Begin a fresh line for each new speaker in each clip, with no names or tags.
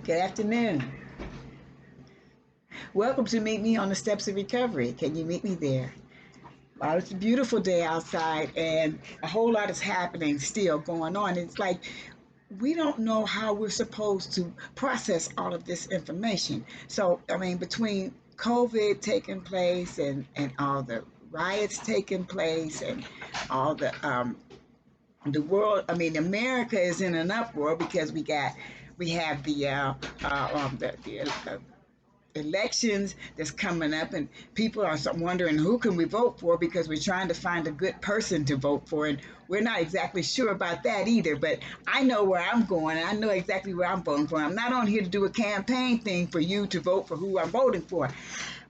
Good afternoon. Welcome to Meet Me on the Steps of Recovery. Can you meet me there? Well, it's a beautiful day outside, and a whole lot is happening still going on. It's like we don't know how we're supposed to process all of this information. So, I mean, between COVID taking place and all the riots taking place and all the world, I mean, America is in an uproar because we have the elections that's coming up, and people are wondering who can we vote for because we're trying to find a good person to vote for, and we're not exactly sure about that either. But I know where I'm going, and I know exactly where I'm voting for. I'm not on here to do a campaign thing for you to vote for who I'm voting for.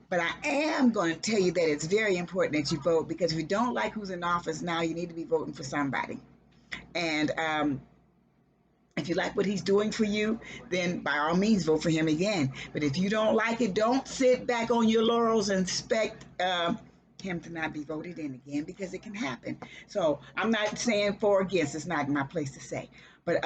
But I am going to tell you that it's very important that you vote, because if you don't like who's in office now, you need to be voting for somebody. And if you like what he's doing for you, then by all means vote for him again. But if you don't like it, don't sit back on your laurels and expect him to not be voted in again, because it can happen. So I'm not saying for or against. It's not my place to say. But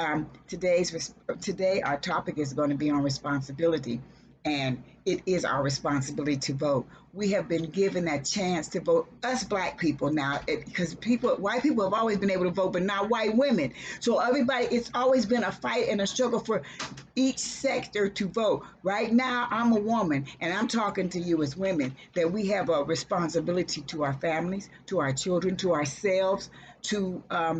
today our topic is going to be on responsibility, and it is our responsibility to vote. We have been given that chance to vote, us black people now, because white people have always been able to vote, but not white women. So everybody, it's always been a fight and a struggle for each sector to vote. Right now, I'm a woman, and I'm talking to you as women, that we have a responsibility to our families, to our children, to ourselves, to our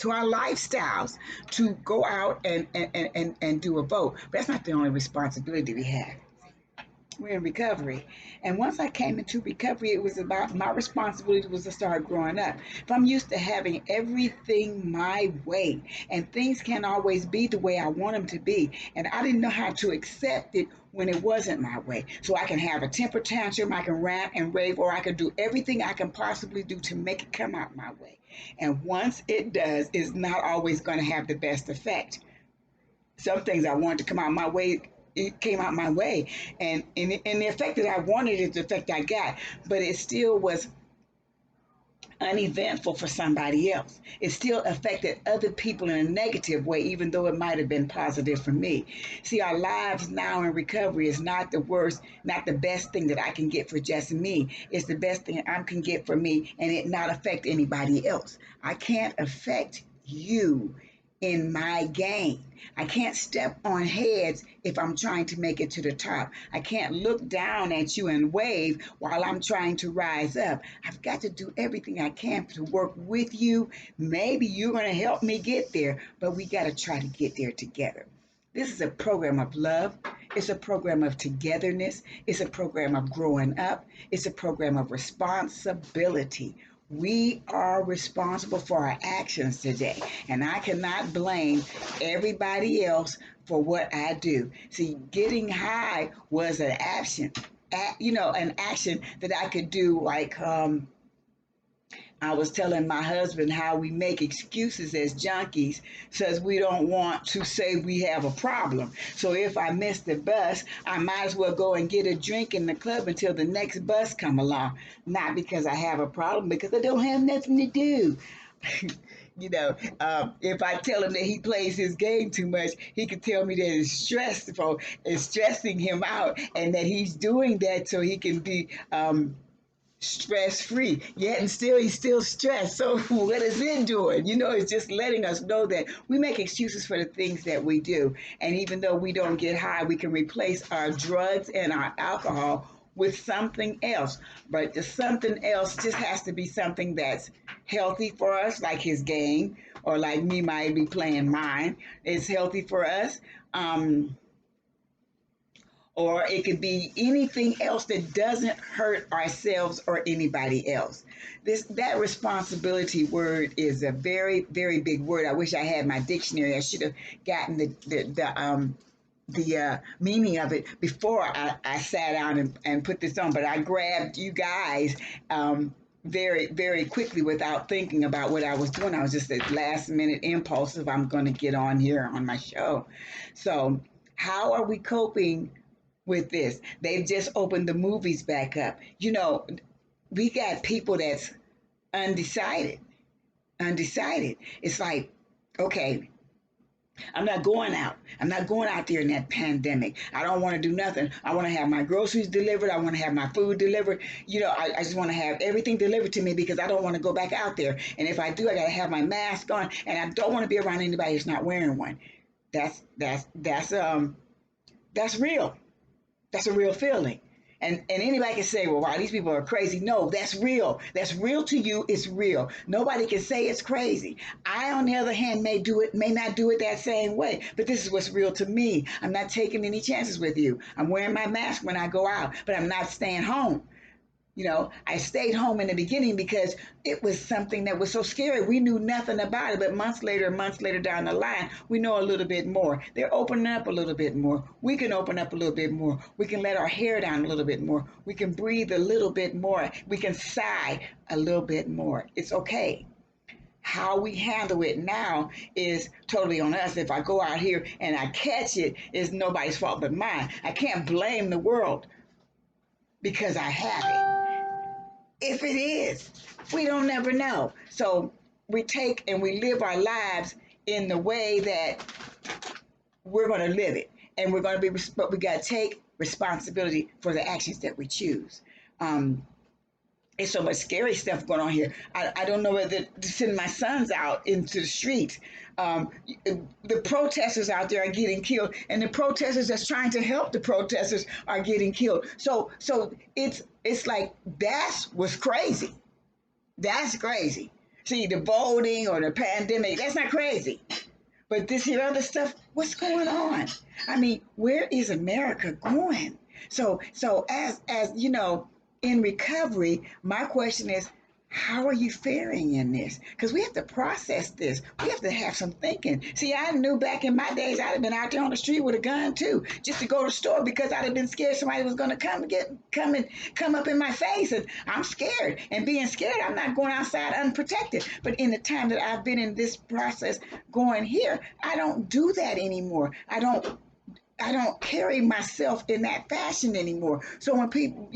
lifestyles, to go out and do a vote. But that's not the only responsibility we have. We're in recovery. And once I came into recovery, it was about my responsibility was to start growing up. If I'm used to having everything my way, and things can't always be the way I want them to be, and I didn't know how to accept it when it wasn't my way. So I can have a temper tantrum, I can rant and rave, or I can do everything I can possibly do to make it come out my way. And once it does, it's not always going to have the best effect. Some things I wanted to come out my way, it came out my way, and the effect that I wanted is the effect I got, but it still was uneventful for somebody else. It still affected other people in a negative way, even though it might have been positive for me. See, our lives now in recovery is not the worst, not the best thing that I can get for just me. It's the best thing I can get for me, and it not affect anybody else. I can't affect you in my game. I can't step on heads if I'm trying to make it to the top. I can't look down at you and wave while I'm trying to rise up. I've got to do everything I can to work with you. Maybe you're going to help me get there, but we got to try to get there together. This is a program of love. It's a program of togetherness. It's a program of growing up. It's a program of responsibility. We are responsible for our actions today, and I cannot blame everybody else for what I do. See, getting high was an action, an action that I could do, like I was telling my husband how we make excuses as junkies says we don't want to say we have a problem. So if I miss the bus, I might as well go and get a drink in the club until the next bus come along. Not because I have a problem, because I don't have nothing to do. If I tell him that he plays his game too much, he can tell me that it's stressful, it's stressing him out, and that he's doing that so he can be stress free. Yet and still he's still stressed. So what is it doing? It's just letting us know that we make excuses for the things that we do. And even though we don't get high, we can replace our drugs and our alcohol with something else. But the something else just has to be something that's healthy for us, like his game, or like me might be playing mine. It's healthy for us. Or it could be anything else that doesn't hurt ourselves or anybody else. That responsibility word is a very, very big word. I wish I had my dictionary. I should have gotten the meaning of it before I sat down and put this on. But I grabbed you guys very, very quickly without thinking about what I was doing. I was just a last minute impulse if I'm going to get on here on my show. So how are we coping with this? They've just opened the movies back up. We got people that's undecided. Undecided. It's like, okay, I'm not going out. I'm not going out there in that pandemic. I don't want to do nothing. I want to have my groceries delivered. I want to have my food delivered. I just want to have everything delivered to me because I don't want to go back out there. And if I do, I got to have my mask on, and I don't want to be around anybody who's not wearing one. That's real. That's a real feeling. And anybody can say, well, wow, these people are crazy. No, that's real. That's real to you. It's real. Nobody can say it's crazy. I, on the other hand, may not do it that same way, but this is what's real to me. I'm not taking any chances with you. I'm wearing my mask when I go out, but I'm not staying home. I stayed home in the beginning because it was something that was so scary. We knew nothing about it, but months later down the line, we know a little bit more. They're opening up a little bit more. We can open up a little bit more. We can let our hair down a little bit more. We can breathe a little bit more. We can sigh a little bit more. It's okay. How we handle it now is totally on us. If I go out here and I catch it, it's nobody's fault but mine. I can't blame the world because I have it. If it is, we don't never know. So we take and we live our lives in the way that we're going to live it, and we're going to be, but we got to take responsibility for the actions that we choose. Um, it's so much scary stuff going on here. I don't know whether to send my sons out into the streets. Um, the protesters out there are getting killed, and the protesters that's trying to help the protesters are getting killed. So it's like that's what's crazy. That's crazy. See, the voting or the pandemic, that's not crazy. But this here other stuff, what's going on? I mean, where is America going? So as in recovery, my question is, how are you faring in this? Because we have to process this. We have to have some thinking. See, I knew back in my days I'd have been out there on the street with a gun too, just to go to the store because I'd have been scared somebody was going to come up in my face, and I'm scared. And being scared, I'm not going outside unprotected. But in the time that I've been in this process going here, I don't do that anymore. I don't carry myself in that fashion anymore. So when people,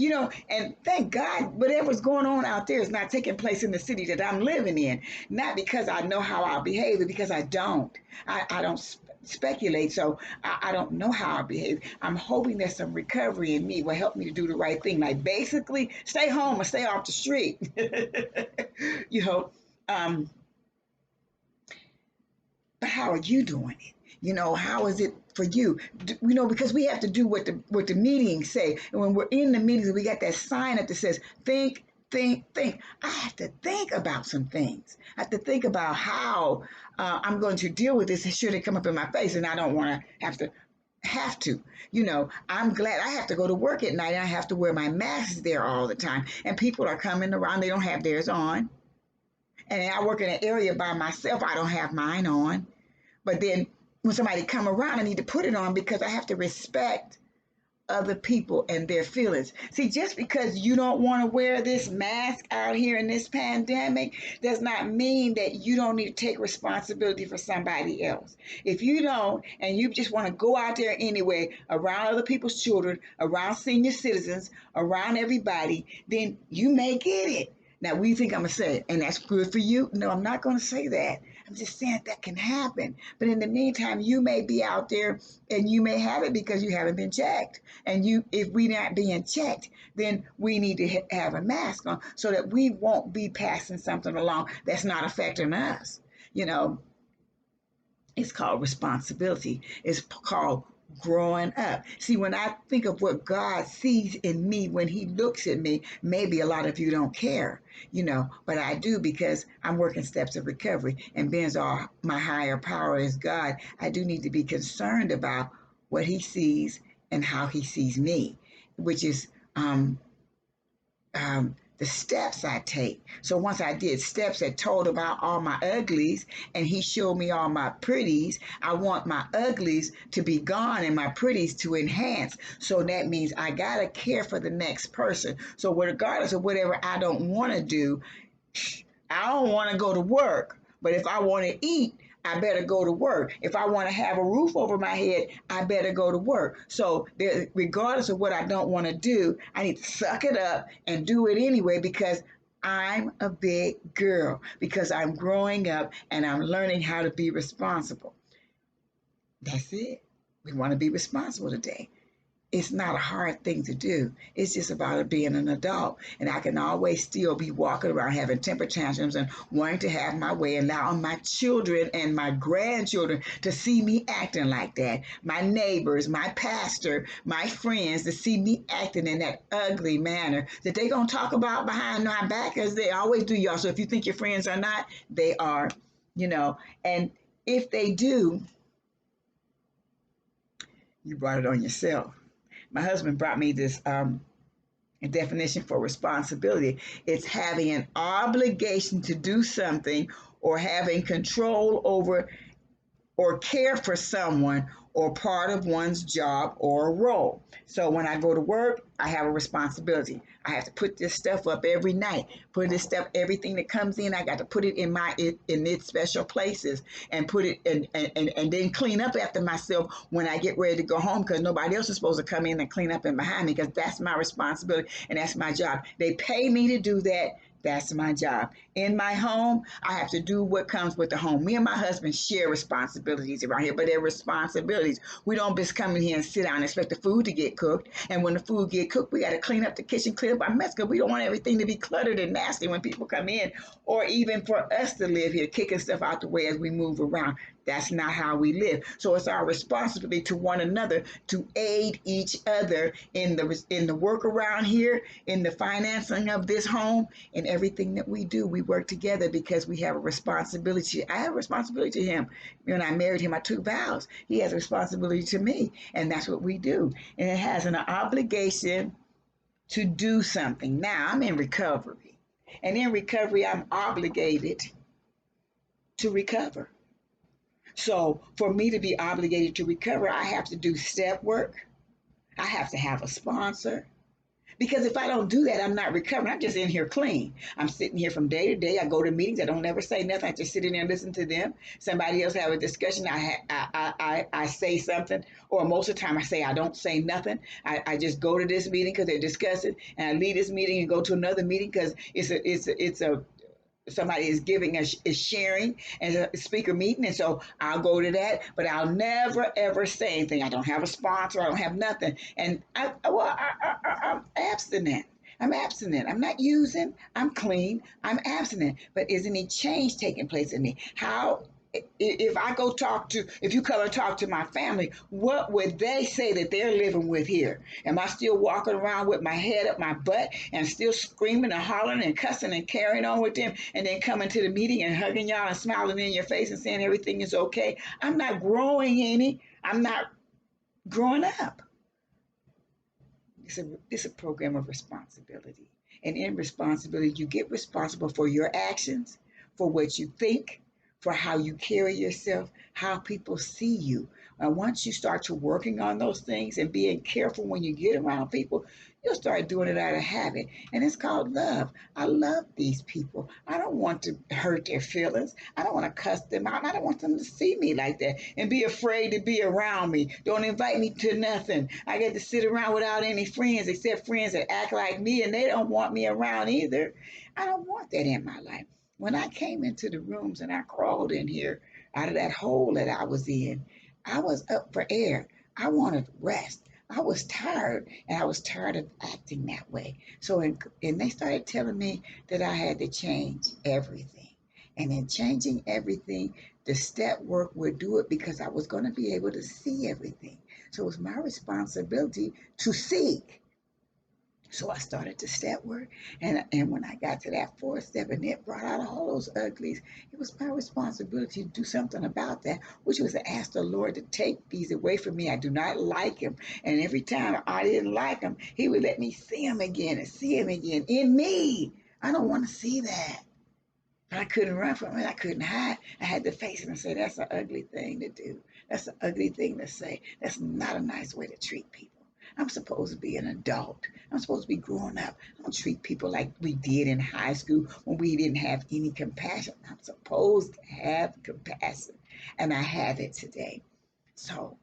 and thank God, whatever's going on out there is not taking place in the city that I'm living in. Not because I know how I'll behave, but because I don't. I don't speculate, so I don't know how I'll behave. I'm hoping that some recovery in me will help me to do the right thing. Like basically, stay home or stay off the street. you know, um, but how are you doing it? How is it for you? Because we have to do what the meetings say. And when we're in the meetings, we got that sign up that says, think, think, think. I have to think about some things. I have to think about how I'm going to deal with this should it come up in my face. And I don't want to have to. I'm glad I have to go to work at night and I have to wear my mask there all the time. And people are coming around, they don't have theirs on. And I work in an area by myself, I don't have mine on. But then when somebody come around, I need to put it on because I have to respect other people and their feelings. See, just because you don't want to wear this mask out here in this pandemic does not mean that you don't need to take responsibility for somebody else. If you don't, and you just want to go out there anyway, around other people's children, around senior citizens, around everybody, then you may get it. Now, we think I'm going to say it, and that's good for you? No, I'm not going to say that. I'm just saying that can happen. But in the meantime, you may be out there and you may have it because you haven't been checked. And if we're not being checked, then we need to have a mask on so that we won't be passing something along that's not affecting us. You know, it's called responsibility. It's called growing up. See, when I think of what God sees in me when He looks at me, maybe a lot of you don't care, but I do because I'm working steps of recovery. And being all my higher power is God, I do need to be concerned about what He sees and how He sees me, which is the steps I take. So once I did steps that told about all my uglies and He showed me all my pretties, I want my uglies to be gone and my pretties to enhance. So that means I got to care for the next person. So regardless of whatever I don't want to do, I don't want to go to work. But if I want to eat, I better go to work. If I want to have a roof over my head, I better go to work. So regardless of what I don't want to do, I need to suck it up and do it anyway because I'm a big girl, because I'm growing up and I'm learning how to be responsible. That's it. We want to be responsible today. It's not a hard thing to do. It's just about it being an adult. And I can always still be walking around having temper tantrums and wanting to have my way, allowing my children and my grandchildren to see me acting like that. My neighbors, my pastor, my friends to see me acting in that ugly manner that they gonna talk about behind my back as they always do, y'all. So if you think your friends are not, they are, you know. And if they do, you brought it on yourself. My husband brought me this a definition for responsibility. It's having an obligation to do something or having control over or care for someone or part of one's job or role. So when I go to work, I have a responsibility. I have to put this stuff up every night. Put this stuff, everything that comes in, I got to put it in its special places and put it and then clean up after myself when I get ready to go home because nobody else is supposed to come in and clean up in behind me because that's my responsibility and that's my job. They pay me to do that. That's my job. In my home, I have to do what comes with the home. Me and my husband share responsibilities around here, but they're responsibilities. We don't just come in here and sit down and expect the food to get cooked. And when the food get cooked, we got to clean up the kitchen, clean up our mess because we don't want everything to be cluttered and nasty when people come in, or even for us to live here, kicking stuff out the way as we move around. That's not how we live. So it's our responsibility to one another to aid each other in the work around here, in the financing of this home, in everything that we do. We work together because we have a responsibility. I have a responsibility to him. When I married him, I took vows. He has a responsibility to me, and that's what we do. And it has an obligation to do something. Now I'm in recovery, and in recovery, I'm obligated to recover. So for me to be obligated to recover, I have to do step work. I have to have a sponsor. Because if I don't do that, I'm not recovering. I'm just in here clean. I'm sitting here from day to day. I go to meetings. I don't ever say nothing. I just sit in there and listen to them. Somebody else have a discussion. I say something, or most of the time I say I don't say nothing. I just go to this meeting because they're discussing, and I leave this meeting and go to another meeting because it's a somebody is giving us is sharing and a speaker meeting, and so I'll go to that, but I'll never ever say anything. I don't have a sponsor. I don't have nothing, and I'm abstinent. I'm abstinent. I'm not using. I'm clean. I'm abstinent. But is any change taking place in me? How? If I go talk to, if you come and talk to my family, what would they say that they're living with here? Am I still walking around with my head up my butt and still screaming and hollering and cussing and carrying on with them and then coming to the meeting and hugging y'all and smiling in your face and saying everything is okay? I'm not growing any. I'm not growing up. It's a program of responsibility. And in responsibility, you get responsible for your actions, for what you think, for how you carry yourself, how people see you. And once you start to working on those things and being careful when you get around people, you'll start doing it out of habit. And it's called love. I love these people. I don't want to hurt their feelings. I don't want to cuss them out. I don't want them to see me like that and be afraid to be around me. Don't invite me to nothing. I get to sit around without any friends except friends that act like me and they don't want me around either. I don't want that in my life. When I came into the rooms and I crawled in here out of that hole that I was in, I was up for air. I wanted rest. I was tired, and I was tired of acting that way. And they started telling me that I had to change everything. And in changing everything, the step work would do it because I was going to be able to see everything. So it was my responsibility to seek. So I started to step work, and when I got to that fourth step, and it brought out all those uglies, it was my responsibility to do something about that, which was to ask the Lord to take these away from me. I do not like him, and every time I didn't like him, he would let me see him again and see him again in me. I don't want to see that. But I couldn't run from it. I couldn't hide. I had to face it and say, that's an ugly thing to do. That's an ugly thing to say. That's not a nice way to treat people. I'm supposed to be an adult. I'm supposed to be growing up. I don't treat people like we did in high school when we didn't have any compassion. I'm supposed to have compassion, and I have it today. So,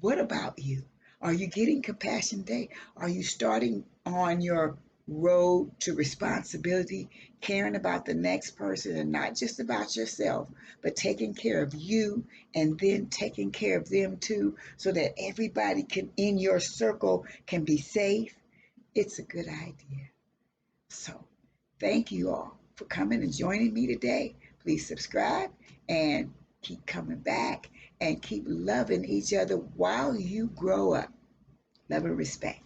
what about you? Are you getting compassion today? Are you starting on your road to responsibility, caring about the next person and not just about yourself, but taking care of you and then taking care of them too, so that everybody can in your circle can be safe, it's a good idea. So thank you all for coming and joining me today. Please subscribe and keep coming back and keep loving each other while you grow up. Love and respect.